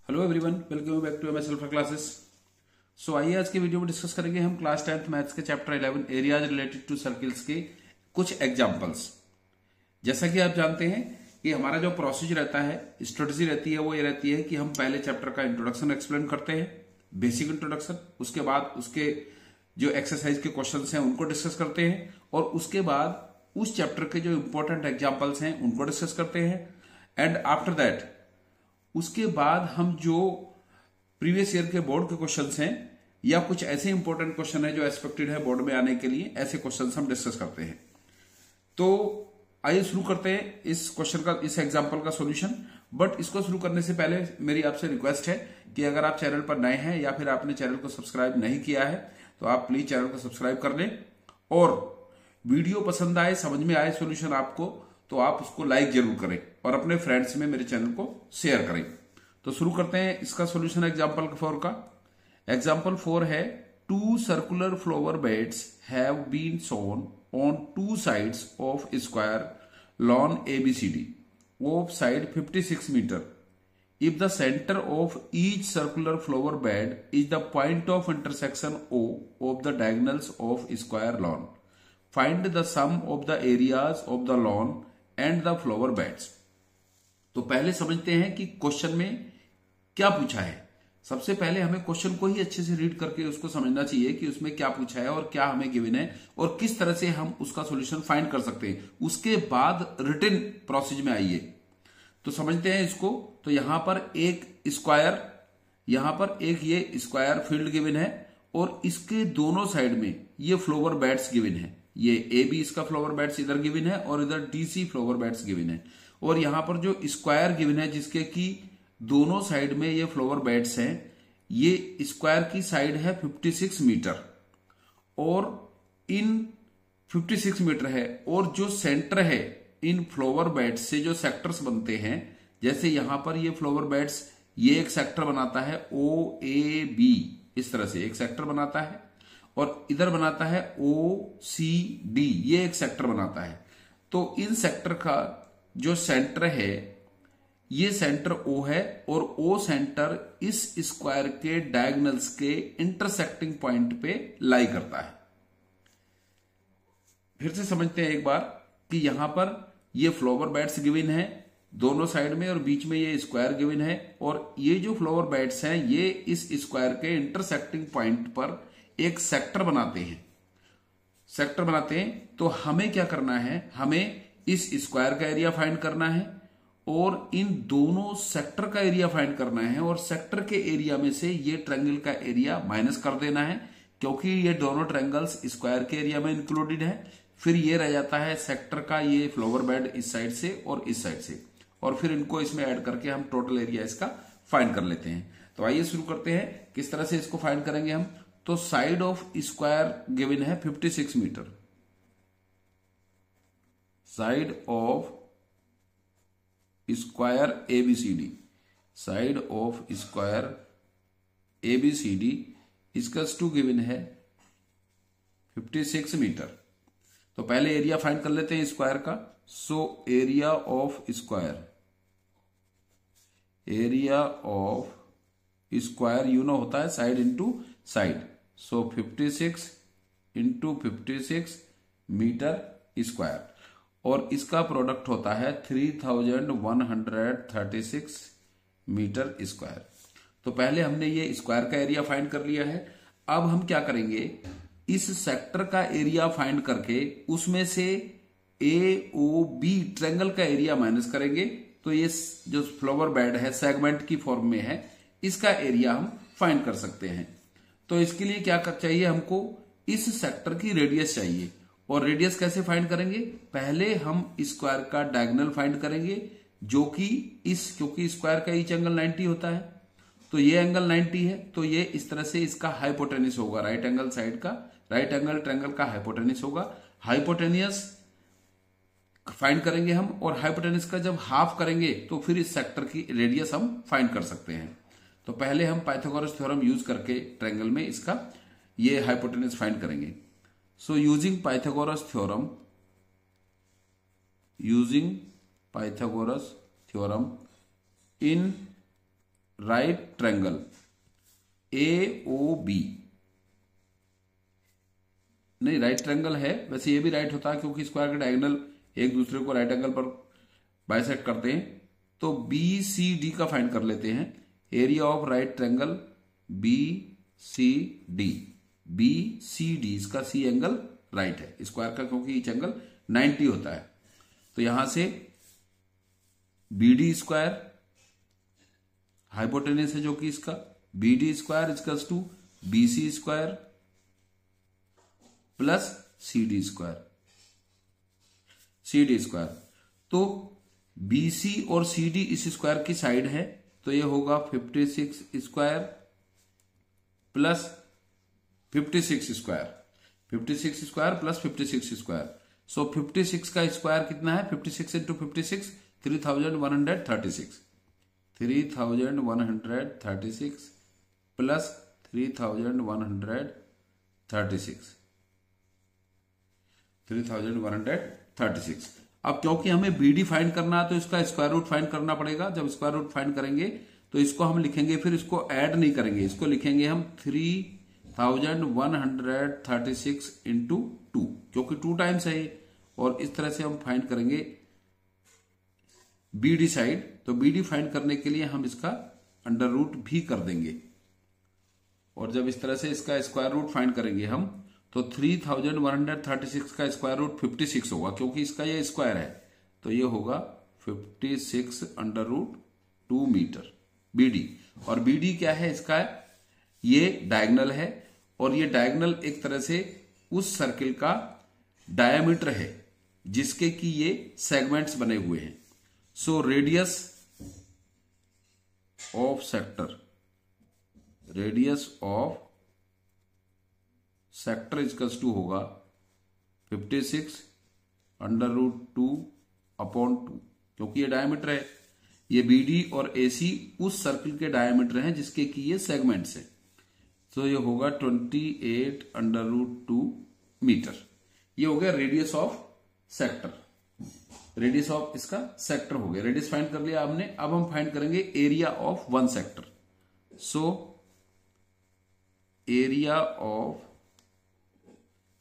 Hello everyone, welcome back to MS Alpha Classes. So आइए आज के वीडियो में डिस्कस करेंगे हम क्लास 10th मैथ्स के chapter 11 areas related to circles के कुछ एग्जांपल्स। जैसा कि आप जानते हैं कि हमारा जो प्रोसीजर रहता है, स्ट्रेटजी रहती है, वो ये रहती है कि हम पहले चैप्टर का इंट्रोडक्शन एक्सप्लेन करते हैं, बेसिक इंट्रोडक्शन। उसके बाद उसके जो एक्सरसाइज के क्वेश्चन हैं उनको डिस्कस करते हैं और उसके बाद उस चैप्टर के जो इंपॉर्टेंट एग्जाम्पल्स हैं उनको डिस्कस करते हैं। एंड आफ्टर दैट उसके बाद हम जो प्रीवियस ईयर के बोर्ड के क्वेश्चंस हैं या कुछ ऐसे इंपॉर्टेंट क्वेश्चन है जो एक्सपेक्टेड है बोर्ड में आने के लिए, ऐसे क्वेश्चंस हम डिस्कस करते हैं। तो आइए शुरू करते हैं इस क्वेश्चन का, इस एग्जांपल का सॉल्यूशन। बट इसको शुरू करने से पहले मेरी आपसे रिक्वेस्ट है कि अगर आप चैनल पर नए हैं या फिर आपने चैनल को सब्सक्राइब नहीं किया है तो आप प्लीज चैनल को सब्सक्राइब कर लें और वीडियो पसंद आए, समझ में आए सॉल्यूशन आपको, तो आप उसको लाइक जरूर करें और अपने फ्रेंड्स में मेरे चैनल को शेयर करें। तो शुरू करते हैं इसका सॉल्यूशन एग्जांपल 4 का। एग्जांपल 4 है, two circular flower beds have been sown on two sides of square lawn ABCD of side 56 metre. If the center of each circular flower bed is the point of intersection O of the diagonals of square lawn, find the sum of the areas of the lawn and the flower beds। तो पहले समझते हैं कि question में क्या पूछा है। सबसे पहले हमें क्वेश्चन को ही अच्छे से रीड करके उसको समझना चाहिए कि उसमें क्या पूछा है और क्या हमें गिवन है और किस तरह से हम उसका सॉल्यूशन फाइंड कर सकते हैं। उसके बाद रिटन प्रोसेस में आइए तो समझते हैं इसको। तो यहां पर एक स्क्वायर, यहां पर एक ये स्क्वायर फील्ड गिवन है और इसके दोनों साइड में ये फ्लावर बेड्स गिवन है। ये AB इसका फ्लावर बेड्स इधर गिवन है और इधर DC फ्लावर बेड्स गिवन है। और यहां पर जो स्क्वायर गिवन है जिसके की दोनों साइड में ये फ्लावर बेड्स हैं, ये स्क्वायर की साइड है 56 मीटर और इन 56 मीटर है। और जो सेंटर है इन फ्लावर बेड्स से जो सेक्टर्स बनते हैं, जैसे यहां पर ये फ्लावर बेड्स, ये एक सेक्टर बनाता है OAB, इस तरह से एक सेक्टर बनाता है और इधर बनाता है OCD, ये एक सेक्टर बनाता है। तो इन सेक्टर का जो सेंटर है, ये सेंटर O है और O सेंटर इस स्क्वायर के डायगोनल्स के इंटरसेक्टिंग पॉइंट पे लाई करता है। फिर से समझते हैं एक बार कि यहां पर ये फ्लावर बेड्स गिवन है दोनों साइड में और बीच में ये स्क्वायर गिवन है और ये जो फ्लावर बेड्स हैं ये इस स्क्वायर के इंटरसेक्टिंग पॉइंट पर एक सेक्टर बनाते हैं। सेक्टर बनाते हैं तो हमें क्या करना है, हमें इस स्क्वायर का एरिया फाइंड करना है और इन दोनों सेक्टर का एरिया फाइंड करना है और सेक्टर के एरिया में से ये ट्रायंगल का एरिया माइनस कर देना है क्योंकि ये दोनों ट्रायंगल्स स्क्वायर के एरिया में इंक्लूडेड है। फिर ये रह जाता है सेक्टर का ये फ्लावर बेड इस साइड से और इस साइड से, और फिर इनको इसमें ऐड करके हम टोटल एरिया इसका फाइंड कर लेते हैं। तो आइए शुरू करते हैं किस तरह से इसको फाइंड करेंगे हम। तो साइड ऑफ स्क्वायर गिवन है 56 metre, side of square ABCD, side of square ABCD इसका 2 गिवन है 56 मीटर। तो पहले एरिया फाइंड कर लेते हैं स्क्वायर का। सो area of square, area of square you know होता है साइड इंटू साइड। सो 56 इंटू 56 मीटर स्क्वायर और इसका प्रोडक्ट होता है 3136 मीटर स्क्वायर। तो पहले हमने ये स्क्वायर का एरिया फाइंड कर लिया है। अब हम क्या करेंगे, इस सेक्टर का एरिया फाइंड करके उसमें से AOB ट्रायंगल का एरिया माइनस करेंगे। तो ये जो फ्लावर बेड है सेगमेंट की फॉर्म में है, इसका एरिया हम फाइंड कर सकते हैं। तो इसके लिए क्या चाहिए, हमको इस सेक्टर की रेडियस चाहिए। और रेडियस कैसे फाइंड करेंगे, पहले हम स्क्वायर का डायगोनल फाइंड करेंगे जो कि क्योंकि स्क्वायर का ईच एंगल 90 होता है तो ये एंगल 90 है, तो ये इस तरह से इसका हाइपोटेनिस होगा, राइट एंगल साइड का, राइट एंगल ट्रायंगल का हाइपोटेनिस होगा। हाइपोटेनियस फाइंड करेंगे हम और हाइपोटेनिस का जब हाफ करेंगे तो फिर इस सेक्टर की रेडियस हम फाइंड कर सकते हैं। तो पहले हम पाइथागोरस थ्योरम यूज करके ट्रायंगल में इसका ये हाइपोटेनिस फाइंड करेंगे। So using Pythagoras theorem, in right triangle AOB, नहीं राइट ट्रायंगल है, वैसे ये भी राइट होता है क्योंकि स्क्वायर के डायगोनल एक दूसरे को राइट एंगल पर बाइसेक्ट करते हैं। तो BCD का फाइंड कर लेते हैं। Area of right triangle BCD, BCD इसका C एंगल राइट है स्क्वायर का, क्योंकि ईच एंगल 90 होता है। तो यहां से BD स्क्वायर हाइपोटेनस है जो कि इसका BD square equals to BC square plus CD square, CD square. तो BC और CD इस स्क्वायर की साइड है, तो ये होगा 56 square plus 56 square, 56 square plus 56 square. So 56 का स्क्वायर कितना है, 56 इंटू 56 3136, 3136 प्लस 3136। अब क्योंकि हमें BD फाइंड करना है तो इसका स्क्वायर रूट फाइंड करना पड़ेगा। जब स्क्वायर रूट फाइंड करेंगे तो इसको हम लिखेंगे, फिर इसको ऐड नहीं करेंगे, इसको लिखेंगे हम 3136 इंटू 2, क्योंकि 2 टाइम्स है। और इस तरह से हम फाइंड करेंगे BD साइड। तो BD फाइंड करने के लिए हम इसका अंडर रूट भी कर देंगे। और जब इस तरह से इसका स्क्वायर रूट फाइंड करेंगे हम, तो 3136 का स्क्वायर रूट 56 होगा, क्योंकि इसका ये स्क्वायर है। तो ये होगा 56 अंडर रूट 2 मीटर BD। और BD क्या है इसका, ये डायगोनल है, और ये डायगोनल एक तरह से उस सर्किल का डायमीटर है जिसके कि ये सेगमेंट्स बने हुए हैं। So radius of sector, radius of sector equals to होगा 56 अंडर रूट 2 अपॉन 2, क्योंकि ये डायमीटर है। ये BD और AC उस सर्किल के डायमीटर हैं जिसके कि ये सेगमेंट्स हैं। तो ये होगा 28 अंडर रूट 2 मीटर। ये हो गया radius of sector, radius of इसका सेक्टर हो गया। रेडियस फाइंड कर लिया आपने। अब हम फाइंड करेंगे area of one sector. So area of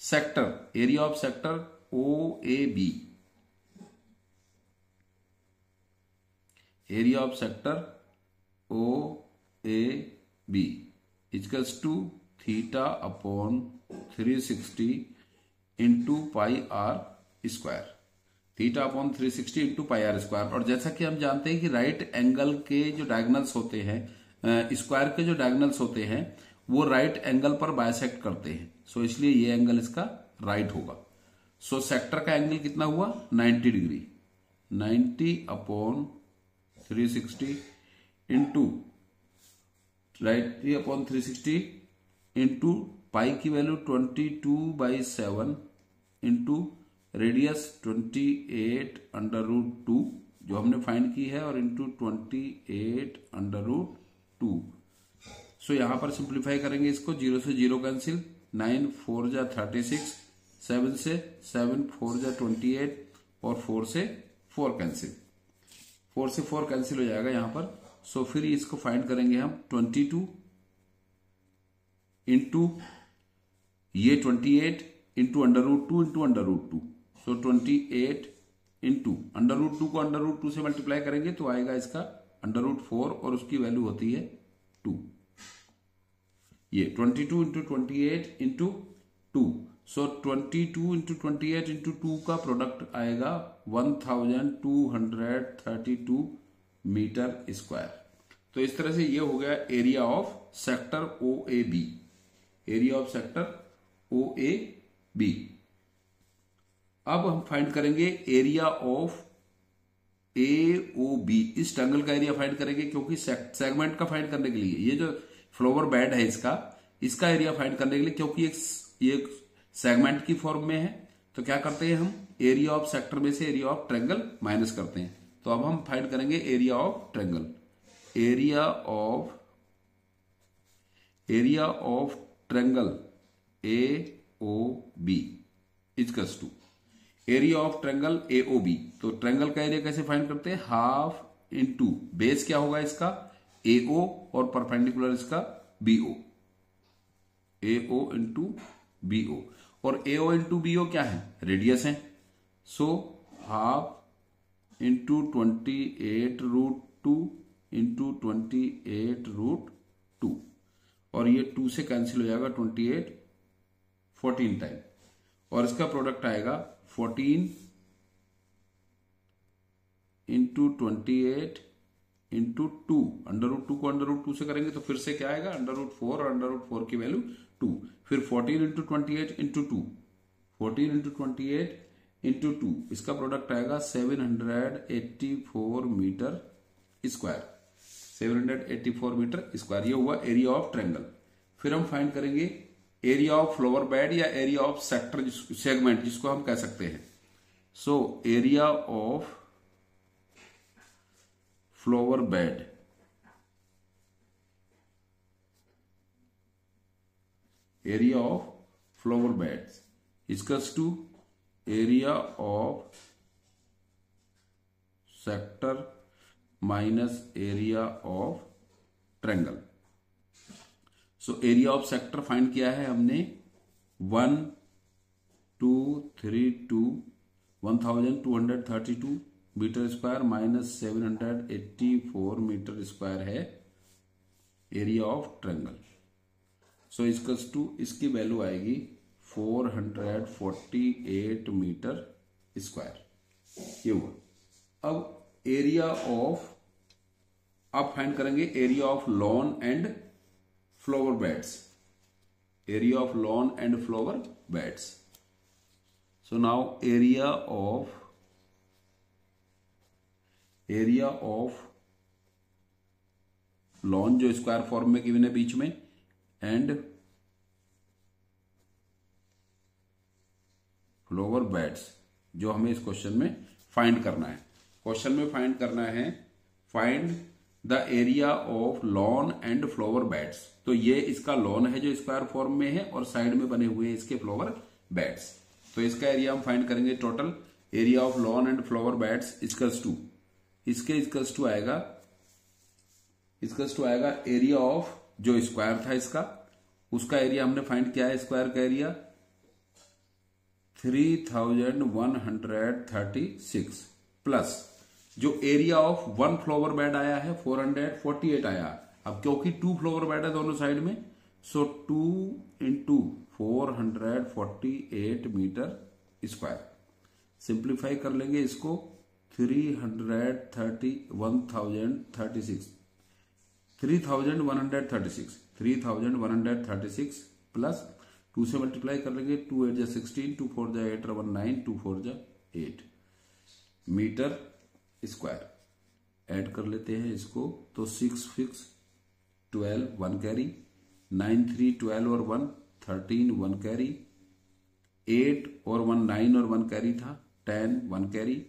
sector, area of sector OAB, area of sector OAB equals to theta upon 360 into pi r square, theta upon 360 into pi r square. और जैसा कि हम जानते हैं कि right angle के जो diagonals होते हैं, स्क्वायर के जो डायगोनल्स होते हैं, वो राइट एंगल पर बाइसेक्ट करते हैं। सो इसलिए ये एंगल इसका राइट होगा। सो सेक्टर का एंगल कितना हुआ, 90 degree, 90 upon 360 into right upon 360 into pi की value 22/7 into radius 28 under root 2 जो हमने फाइंड की है, और इंटू 28 अंडर रूट 2। सो यहां पर सिंप्लीफाई करेंगे इसको, 0 से 0 कैंसिल, 9 4 जा 36, 7 से 7 4 जा 28, और 4 से 4 कैंसिल, 4 से 4 कैंसिल हो जाएगा यहां पर। सो फिर इसको फाइंड करेंगे हम 22 इंटू ये 28 into under root 2 into under root 2। So 28 into under root 2 को अंडर रूट 2 से मल्टीप्लाई करेंगे तो आएगा इसका अंडर रूट 4, और उसकी वैल्यू होती है 2। ये 22 इंटू 28 इंटू 2। सो 22 इंटू 28 इंटू 2 का प्रोडक्ट आएगा 1232 मीटर स्क्वायर। तो इस तरह से ये हो गया area of sector OAB, area of sector OAB। अब हम फाइंड करेंगे एरिया ऑफ AOB। इस ट्रायंगल का एरिया फाइंड करेंगे, क्योंकि सेगमेंट का फाइंड करने के लिए, ये जो फ्लोवर बेड है इसका एरिया फाइंड करने के लिए, क्योंकि ये सेगमेंट की फॉर्म में है, तो क्या करते हैं हम एरिया ऑफ सेक्टर में से एरिया ऑफ ट्रायंगल माइनस करते हैं। तो अब हम फाइंड करेंगे area of triangle, area of triangle AOB equals to area of triangle AOB। तो ट्रायंगल का एरिया कैसे फाइंड करते हैं, हाफ इंटू बेस क्या होगा इसका AO और परपेंडिकुलर इसका BO, AO इंटू BO, और AO इंटू BO क्या है, रेडियस है। सो हाफ इंटू 28√2 इंटू 28√2, और ये 2 से कैंसिल हो जाएगा 28 14 टाइम, और इसका प्रोडक्ट आएगा 14 इंटू 28 इंटू 2, √2 को √2 से करेंगे तो फिर से क्या आएगा, √4, और √4 की वैल्यू 2, फिर 14 इंटू 28 इंटू 2, 14 इंटू 28 इंटू 2, इसका प्रोडक्ट आएगा 784 मीटर स्क्वायर, 784 मीटर स्क्वायर। ये हुआ एरिया ऑफ ट्रायंगल। फिर हम फाइंड करेंगे एरिया ऑफ फ्लोवर बेड या एरिया ऑफ सेक्टर, सेगमेंट जिसको हम कह सकते हैं। So area of flower bed, area of flower beds equals to area of sector minus area of triangle. So area of sector find किया है हमने 1232 metre square minus 784 metre square है area of triangle. So इसकी value आएगी 448 metre square. ये हुआ। अब area of, अब फाइंड करेंगे area of lawn and flower beds, area of lawn and flower beds. So now area of lawn जो square form में गिवन है बीच में, एंड फ्लावर बेड्स जो हमें इस क्वेश्चन में फाइंड करना है। क्वेश्चन में फाइंड करना है find the area of lawn and flower beds. तो ये इसका लॉन है जो स्क्वायर फॉर्म में है और साइड में बने हुए हैं इसके फ्लावर बेड्स। तो इसका एरिया हम फाइंड करेंगे total area of lawn and flower beds equals to, इसके इक्वल्स टू आएगा एरिया ऑफ जो स्क्वायर था इसका, उसका एरिया हमने फाइंड किया है, स्क्वायर का एरिया 3136 प्लस जो area of one flower bed आया है 448 आया। अब क्योंकि 2 फ्लावर बेड है दोनों साइड में, सो 2 इंटू 448 मीटर स्क्वायर। सिंप्लीफाई कर लेंगे इसको 3136 प्लस 2 से मल्टीप्लाई कर लेंगे, 2 8 16, 2 4 8 1 9, 2 4 8 मीटर स्क्वायर। ऐड कर लेते हैं इसको, तो 6 6 12 1 कैरी, 9 3 12 और 1 13 1 कैरी, 8 और 1 9 और 1 कैरी था, 10 1 कैरी,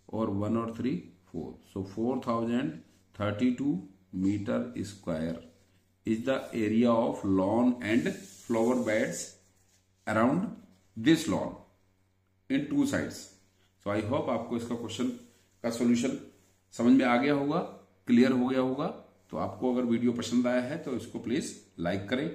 और 1 और 3 4। So 4032 metre square is the area of lawn and flower beds around this lawn in 2 sides. So I hope आपको इसका क्वेश्चन का सॉल्यूशन समझ में आ गया होगा, क्लियर हो गया होगा। तो आपको अगर वीडियो पसंद आया है तो इसको प्लीज लाइक करें,